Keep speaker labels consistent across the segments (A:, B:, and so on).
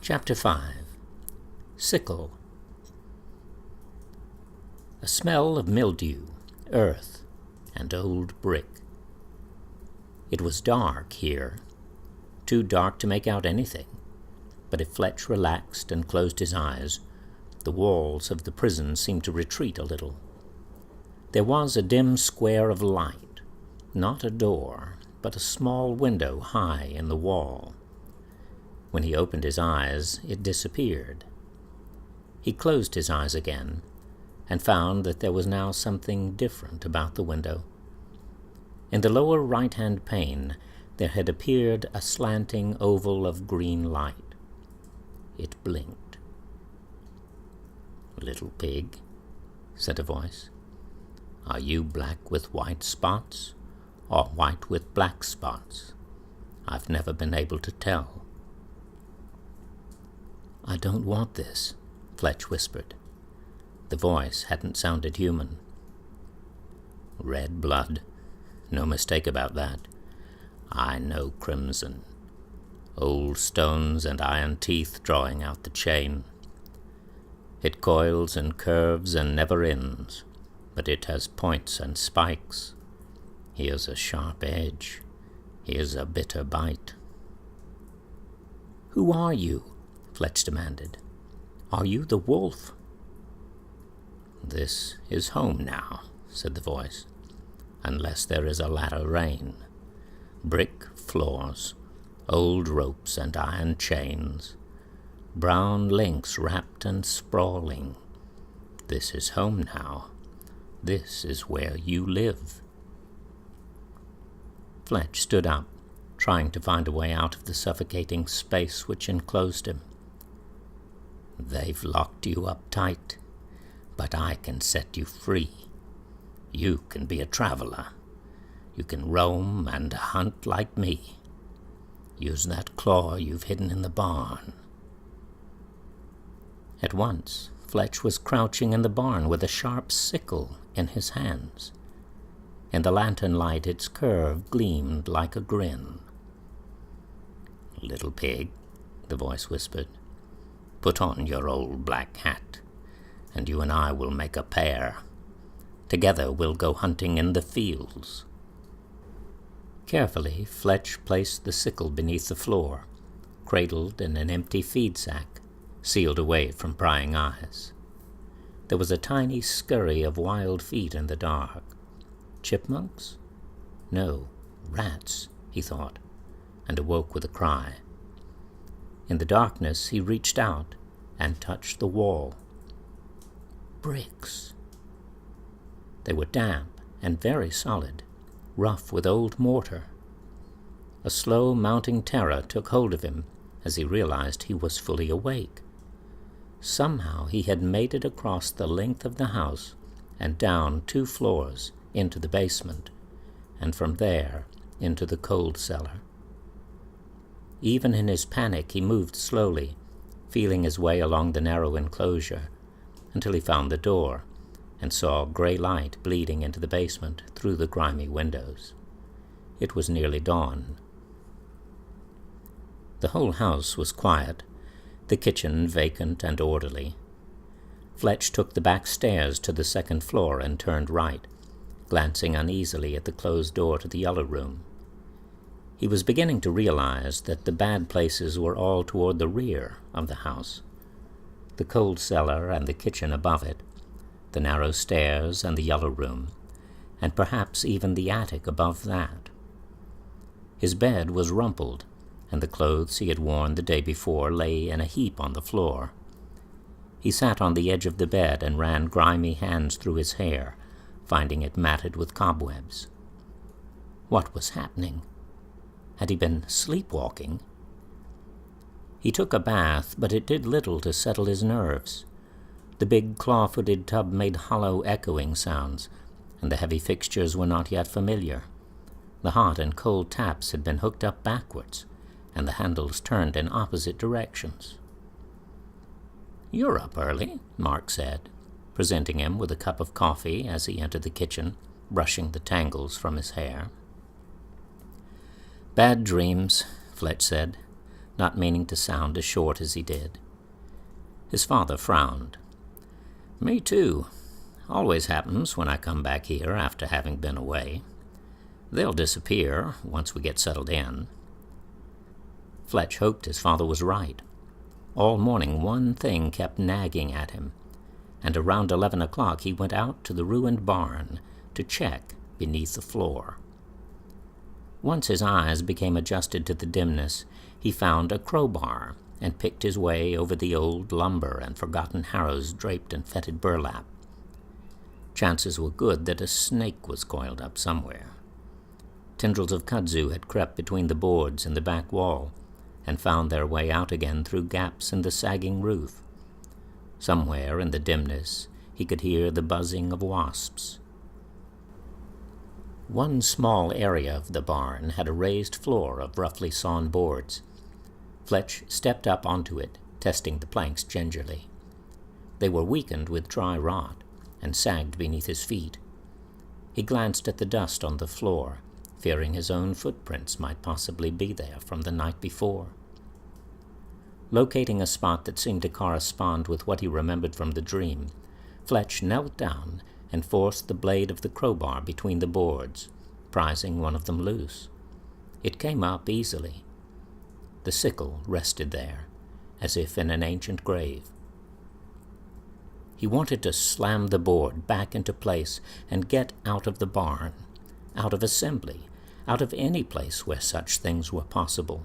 A: Chapter 5. Sickle. A smell of mildew, earth, and old brick. It was dark here, too dark to make out anything, but if Fletch relaxed and closed his eyes, the walls of the prison seemed to retreat a little. There was a dim square of light, not a door, but a small window high in the wall. When he opened his eyes, it disappeared. He closed his eyes again, and found that there was now something different about the window. In the lower right-hand pane, there had appeared a slanting oval of green light. It blinked. "Little pig," said a voice, "are you black with white spots, or white with black spots? I've never been able to tell." "I don't want this," Fletch whispered. The voice hadn't sounded human. "Red blood, no mistake about that. I know crimson. Old stones and iron teeth drawing out the chain. It coils and curves and never ends, but it has points and spikes. Here's a sharp edge. Here's a bitter bite." "Who are you?" Fletch demanded. "Are you the wolf?" "This is home now," said the voice, "unless there is a latter rain. Brick floors, old ropes and iron chains, brown links wrapped and sprawling. This is home now. This is where you live." Fletch stood up, trying to find a way out of the suffocating space which enclosed him. "They've locked you up tight, but I can set you free. You can be a traveler. You can roam and hunt like me. Use that claw you've hidden in the barn." At once, Fletch was crouching in the barn with a sharp sickle in his hands. In the lantern light its curve gleamed like a grin. "Little pig," the voice whispered, "put on your old black hat, and you and I will make a pair. Together we'll go hunting in the fields." Carefully, Fletch placed the sickle beneath the floor, cradled in an empty feed sack, sealed away from prying eyes. There was a tiny scurry of wild feet in the dark. Chipmunks? No, rats, he thought, and awoke with a cry. In the darkness he reached out and touched the wall. Bricks. They were damp and very solid, rough with old mortar. A slow mounting terror took hold of him as he realized he was fully awake. Somehow he had made it across the length of the house and down 2 floors into the basement, and from there into the cold cellar. Even in his panic he moved slowly, feeling his way along the narrow enclosure, until he found the door and saw grey light bleeding into the basement through the grimy windows. It was nearly dawn. The whole house was quiet, the kitchen vacant and orderly. Fletch took the back stairs to the 2nd floor and turned right, glancing uneasily at the closed door to the yellow room. He was beginning to realize that the bad places were all toward the rear of the house. The cold cellar and the kitchen above it, the narrow stairs and the yellow room, and perhaps even the attic above that. His bed was rumpled, and the clothes he had worn the day before lay in a heap on the floor. He sat on the edge of the bed and ran grimy hands through his hair, finding it matted with cobwebs. What was happening? Had he been sleepwalking? He took a bath, but it did little to settle his nerves. The big claw-footed tub made hollow, echoing sounds, and the heavy fixtures were not yet familiar. The hot and cold taps had been hooked up backwards, and the handles turned in opposite directions. "You're up early," Mark said, presenting him with a cup of coffee as he entered the kitchen, brushing the tangles from his hair. "Bad dreams," Fletch said. not meaning to sound as short as he did. His father frowned. "Me too. Always happens when I come back here after having been away. They'll disappear once we get settled in." Fletch hoped his father was right. All morning one thing kept nagging at him, and around 11 o'clock he went out to the ruined barn to check beneath the floor. Once his eyes became adjusted to the dimness, he found a crowbar and picked his way over the old lumber and forgotten harrows draped in fetid burlap. Chances were good that a snake was coiled up somewhere. Tendrils of kudzu had crept between the boards in the back wall and found their way out again through gaps in the sagging roof. Somewhere in the dimness he could hear the buzzing of wasps. One small area of the barn had a raised floor of roughly sawn boards. Fletch stepped up onto it, testing the planks gingerly. They were weakened with dry rot and sagged beneath his feet. He glanced at the dust on the floor, fearing his own footprints might possibly be there from the night before. Locating a spot that seemed to correspond with what he remembered from the dream, Fletch knelt down and forced the blade of the crowbar between the boards, prizing one of them loose. It came up easily. The sickle rested there, as if in an ancient grave. He wanted to slam the board back into place and get out of the barn, out of assembly, out of any place where such things were possible.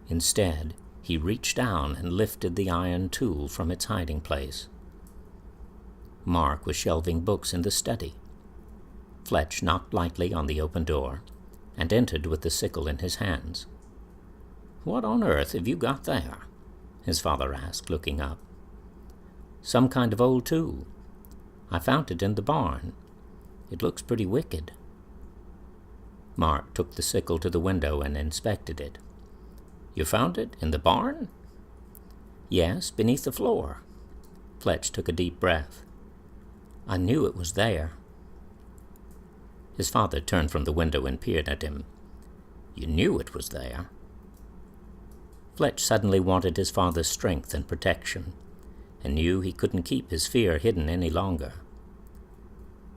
A: Instead, he reached down and lifted the iron tool from its hiding place. Mark was shelving books in the study. Fletch knocked lightly on the open door and entered with the sickle in his hands. "What on earth have you got there?" his father asked, looking up. "Some kind of old tool. I found it in the barn. It looks pretty wicked." Mark took the sickle to the window and inspected it. "You found it in the barn?" "Yes, beneath the floor." Fletch took a deep breath. "I knew it was there." His father turned from the window and peered at him. "You knew it was there?" Fletch suddenly wanted his father's strength and protection, and knew he couldn't keep his fear hidden any longer.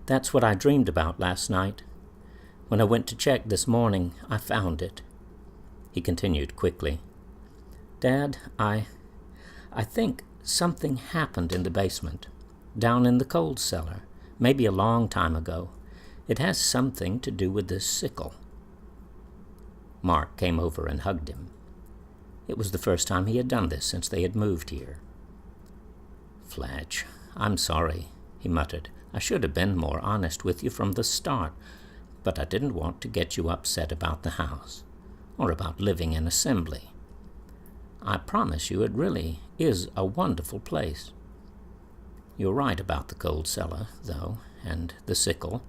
A: "That's what I dreamed about last night. When I went to check this morning, I found it." He continued quickly. "Dad, I think something happened in the basement, down in the coal cellar, maybe a long time ago. It has something to do with this sickle." Mark came over and hugged him. It was the first time he had done this since they had moved here. "Fletch, I'm sorry," he muttered. "I should have been more honest with you from the start, but I didn't want to get you upset about the house, or about living in assembly. I promise you it really is a wonderful place. You're right about the coal cellar, though, and the sickle,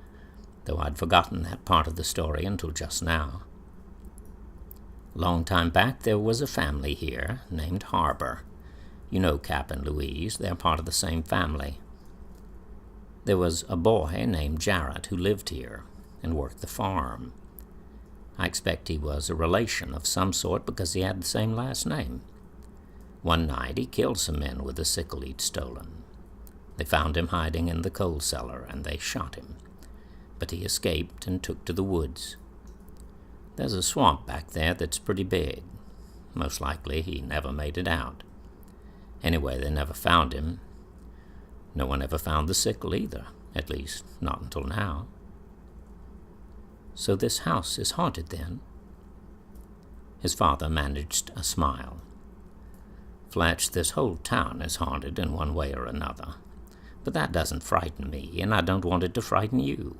A: though I'd forgotten that part of the story until just now. Long time back there was a family here named Harbor. You know Cap and Louise, they're part of the same family. There was a boy named Jarrett who lived here and worked the farm. I expect he was a relation of some sort because he had the same last name. One night he killed some men with the sickle he'd stolen. They found him hiding in the coal cellar and they shot him, but he escaped and took to the woods. There's a swamp back there that's pretty big. Most likely he never made it out. Anyway, they never found him. No one ever found the sickle either, at least not until now." "So this house is haunted then?" His father managed a smile. "Fletch, this whole town is haunted in one way or another. But that doesn't frighten me, and I don't want it to frighten you."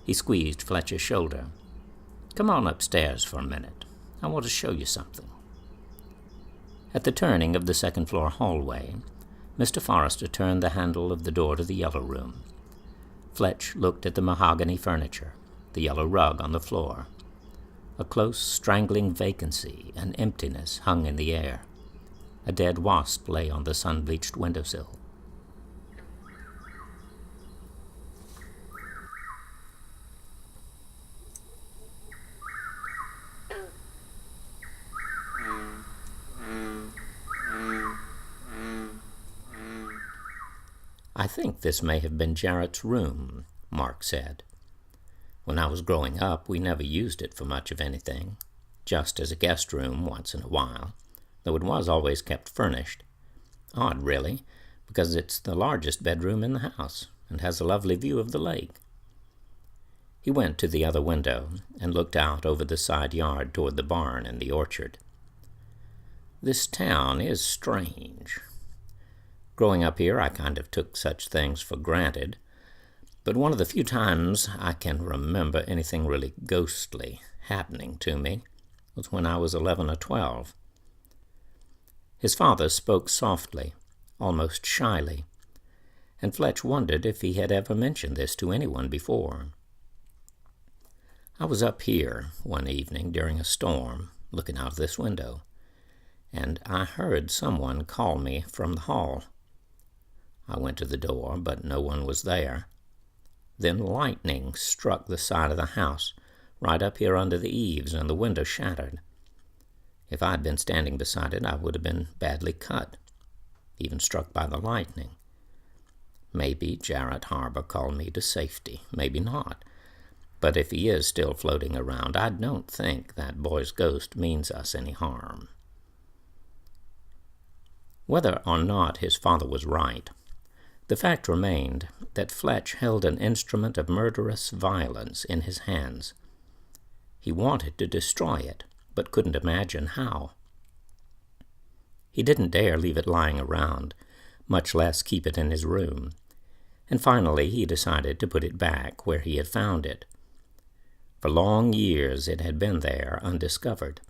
A: He squeezed Fletcher's shoulder. "Come on upstairs for a minute. I want to show you something." At the turning of the second-floor hallway, Mr. Forrester turned the handle of the door to the yellow room. Fletch looked at the mahogany furniture, the yellow rug on the floor. A close, strangling vacancy and emptiness hung in the air. A dead wasp lay on the sun-bleached windowsill. "I think this may have been Jarrett's room," Mark said. "When I was growing up, we never used it for much of anything, just as a guest room once in a while, though it was always kept furnished. Odd, really, because it's the largest bedroom in the house and has a lovely view of the lake." He went to the other window and looked out over the side yard toward the barn and the orchard. "This town is strange. Growing up here, I kind of took such things for granted, but one of the few times I can remember anything really ghostly happening to me was when I was 11 or 12. His father spoke softly, almost shyly, and Fletch wondered if he had ever mentioned this to anyone before. "I was up here one evening during a storm, looking out of this window, and I heard someone call me from the hall. I went to the door, but no one was there. Then lightning struck the side of the house, right up here under the eaves, and the window shattered. If I'd been standing beside it, I would have been badly cut, even struck by the lightning. Maybe Jarrett Harbor called me to safety, maybe not. But if he is still floating around, I don't think that boy's ghost means us any harm." Whether or not his father was right, the fact remained that Fletch held an instrument of murderous violence in his hands. He wanted to destroy it, but couldn't imagine how. He didn't dare leave it lying around, much less keep it in his room, and finally he decided to put it back where he had found it. For long years it had been there undiscovered,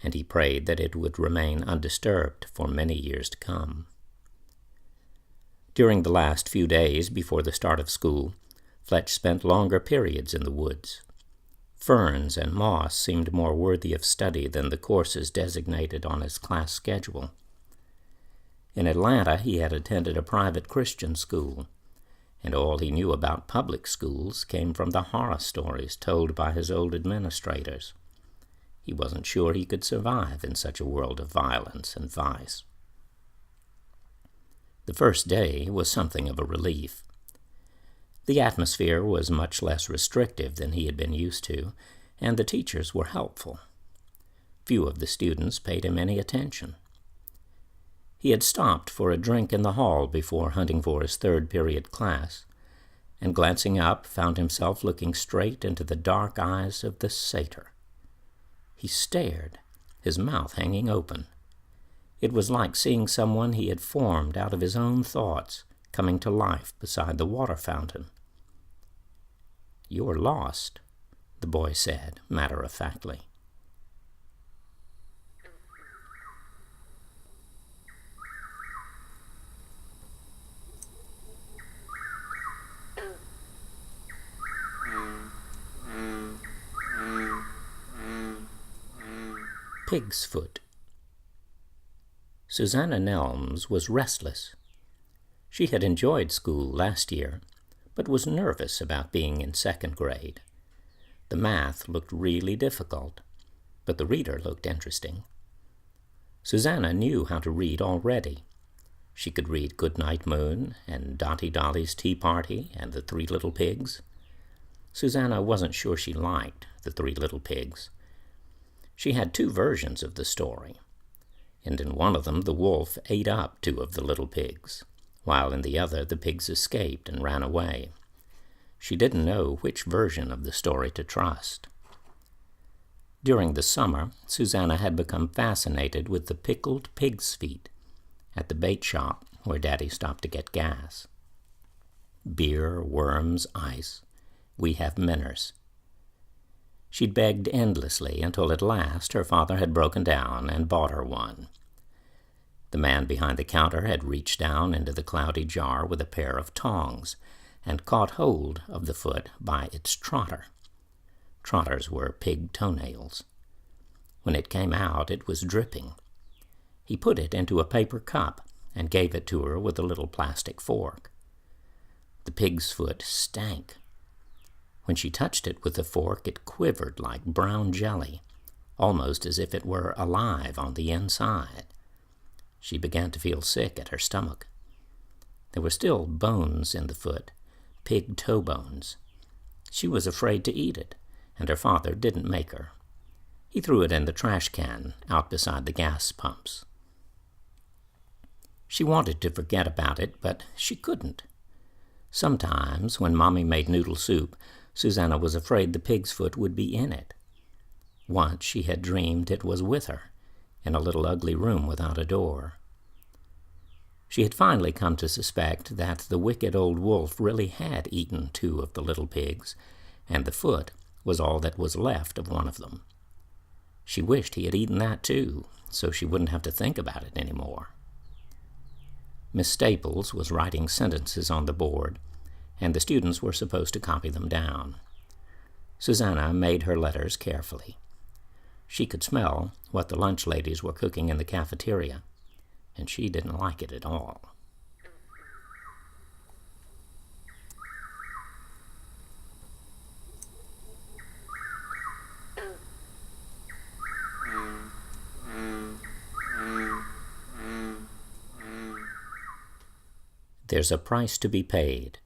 A: and he prayed that it would remain undisturbed for many years to come. During the last few days before the start of school, Fletch spent longer periods in the woods. Ferns and moss seemed more worthy of study than the courses designated on his class schedule. In Atlanta, he had attended a private Christian school, and all he knew about public schools came from the horror stories told by his old administrators. He wasn't sure he could survive in such a world of violence and vice. The first day was something of a relief. The atmosphere was much less restrictive than he had been used to, and the teachers were helpful. Few of the students paid him any attention. He had stopped for a drink in the hall before hunting for his third-period class, and glancing up, found himself looking straight into the dark eyes of the satyr. He stared, his mouth hanging open. It was like seeing someone he had formed out of his own thoughts coming to life beside the water fountain. "You're lost," the boy said, matter-of-factly. Pig's Foot. Susanna Nelms was restless. She had enjoyed school last year, but was nervous about being in second grade. The math looked really difficult, but the reader looked interesting. Susanna knew how to read already. She could read Goodnight Moon and Dotty Dolly's Tea Party and The Three Little Pigs. Susanna wasn't sure she liked The Three Little Pigs. She had two versions of the story, and in one of them the wolf ate up two of the little pigs, while in the other the pigs escaped and ran away. She didn't know which version of the story to trust. During the summer, Susanna had become fascinated with the pickled pig's feet at the bait shop where Daddy stopped to get gas. Beer, worms, ice. We have minners. She'd begged endlessly until at last her father had broken down and bought her one. The man behind the counter had reached down into the cloudy jar with a pair of tongs and caught hold of the foot by its trotter. Trotters were pig toenails. When it came out, it was dripping. He put it into a paper cup and gave it to her with a little plastic fork. The pig's foot stank. When she touched it with the fork, it quivered like brown jelly, almost as if it were alive on the inside. She began to feel sick at her stomach. There were still bones in the foot, pig toe bones. She was afraid to eat it, and her father didn't make her. He threw it in the trash can out beside the gas pumps. She wanted to forget about it, but she couldn't. Sometimes, when Mommy made noodle soup, Susanna was afraid the pig's foot would be in it. Once she had dreamed it was with her, in a little ugly room without a door. She had finally come to suspect that the wicked old wolf really had eaten 2 of the little pigs, and the foot was all that was left of one of them. She wished he had eaten that too, so she wouldn't have to think about it anymore. Miss Staples was writing sentences on the board, and the students were supposed to copy them down. Susanna made her letters carefully. She could smell what the lunch ladies were cooking in the cafeteria, and she didn't like it at all. There's a price to be paid.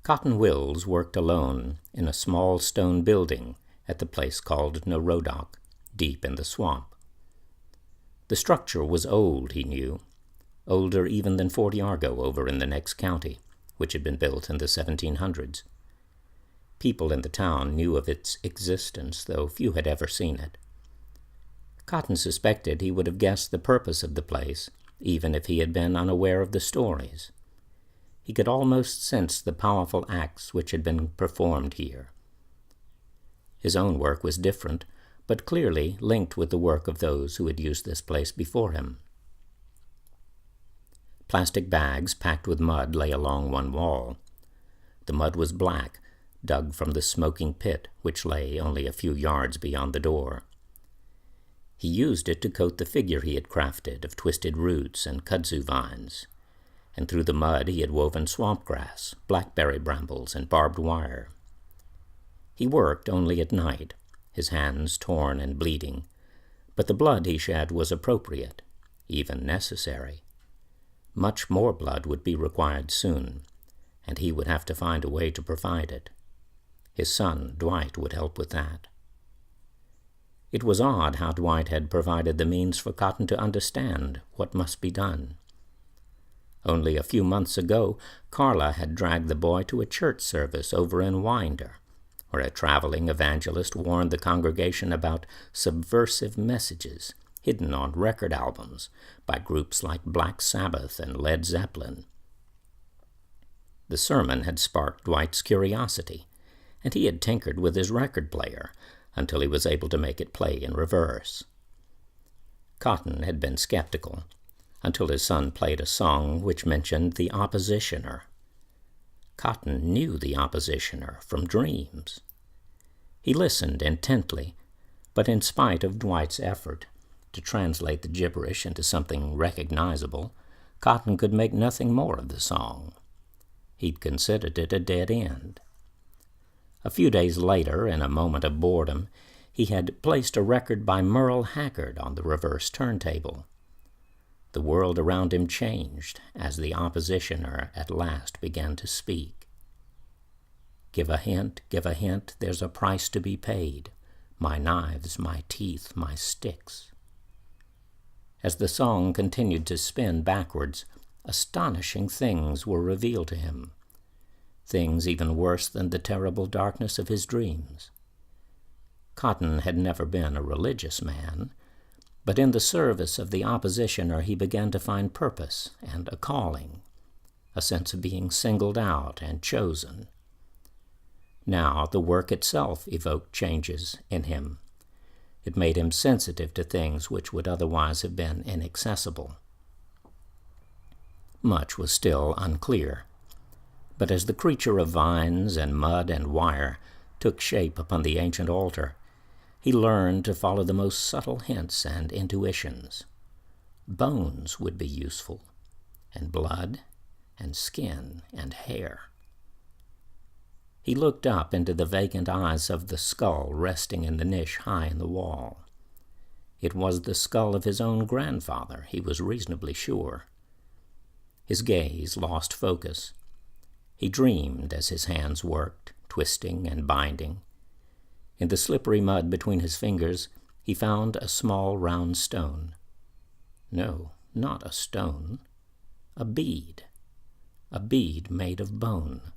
A: Cotton Wills worked alone in a small stone building at the place called Narodoc, deep in the swamp. The structure was old, he knew, older even than Fort Yargo over in the next county, which had been built in the 1700s. People in the town knew of its existence, though few had ever seen it. Cotton suspected he would have guessed the purpose of the place, even if he had been unaware of the stories. He could almost sense the powerful acts which had been performed here. His own work was different, but clearly linked with the work of those who had used this place before him. Plastic bags packed with mud lay along one wall. The mud was black, dug from the smoking pit which lay only a few yards beyond the door. He used it to coat the figure he had crafted of twisted roots and kudzu vines, and through the mud he had woven swamp grass, blackberry brambles, and barbed wire. He worked only at night, his hands torn and bleeding, but the blood he shed was appropriate, even necessary. Much more blood would be required soon, and he would have to find a way to provide it. His son, Dwight, would help with that. It was odd how Dwight had provided the means for Cotton to understand what must be done. Only a few months ago, Carla had dragged the boy to a church service over in Winder, where a traveling evangelist warned the congregation about subversive messages hidden on record albums by groups like Black Sabbath and Led Zeppelin. The sermon had sparked Dwight's curiosity, and he had tinkered with his record player until he was able to make it play in reverse. Cotton had been skeptical until his son played a song which mentioned the Oppositioner. Cotton knew the Oppositioner from dreams. He listened intently, but in spite of Dwight's effort to translate the gibberish into something recognizable, Cotton could make nothing more of the song. He'd considered it a dead end. A few days later, in a moment of boredom, he had placed a record by Merle Haggard on the reverse turntable. The world around him changed as the Oppositioner at last began to speak. Give a hint, there's a price to be paid. My knives, my teeth, my sticks. As the song continued to spin backwards, astonishing things were revealed to him. Things even worse than the terrible darkness of his dreams. Cotton had never been a religious man, but in the service of the Oppositioner he began to find purpose and a calling, a sense of being singled out and chosen. Now the work itself evoked changes in him. It made him sensitive to things which would otherwise have been inaccessible. Much was still unclear. But as the creature of vines and mud and wire took shape upon the ancient altar, he learned to follow the most subtle hints and intuitions. Bones would be useful, and blood, and skin, and hair. He looked up into the vacant eyes of the skull resting in the niche high in the wall. It was the skull of his own grandfather, he was reasonably sure. His gaze lost focus. He dreamed as his hands worked, twisting and binding. In the slippery mud between his fingers, he found a small round stone. No, not a stone. A bead. A bead made of bone.